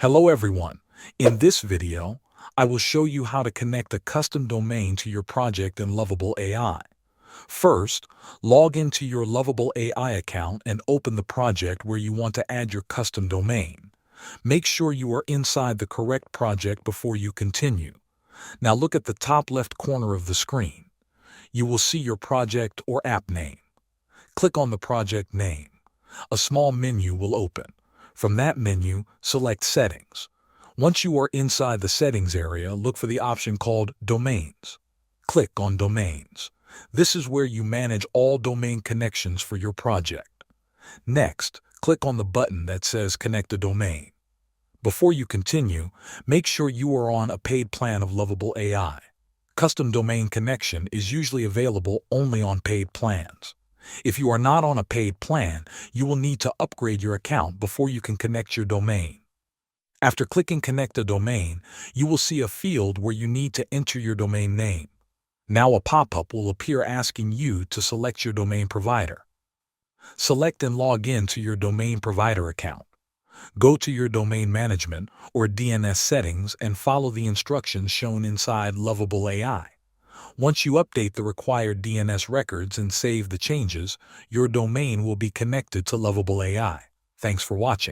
Hello everyone. In this video, I will show you how to connect a custom domain to your project in Lovable AI. First, log into your Lovable AI account and open the project where you want to add your custom domain. Make sure you are inside the correct project before you continue. Now look at the top left corner of the screen. You will see your project or app name. Click on the project name. A small menu will open. From that menu, select Settings. Once you are inside the Settings area, look for the option called Domains. Click on Domains. This is where you manage all domain connections for your project. Next, click on the button that says Connect a Domain. Before you continue, make sure you are on a paid plan of Lovable AI. Custom domain connection is usually available only on paid plans. If you are not on a paid plan, you will need to upgrade your account before you can connect your domain. After clicking Connect a Domain, you will see a field where you need to enter your domain name. Now a pop-up will appear asking you to select your domain provider. Select and log in to your domain provider account. Go to your domain management or DNS settings and follow the instructions shown inside Lovable AI. Once you update the required DNS records and save the changes, your domain will be connected to Lovable AI. Thanks for watching.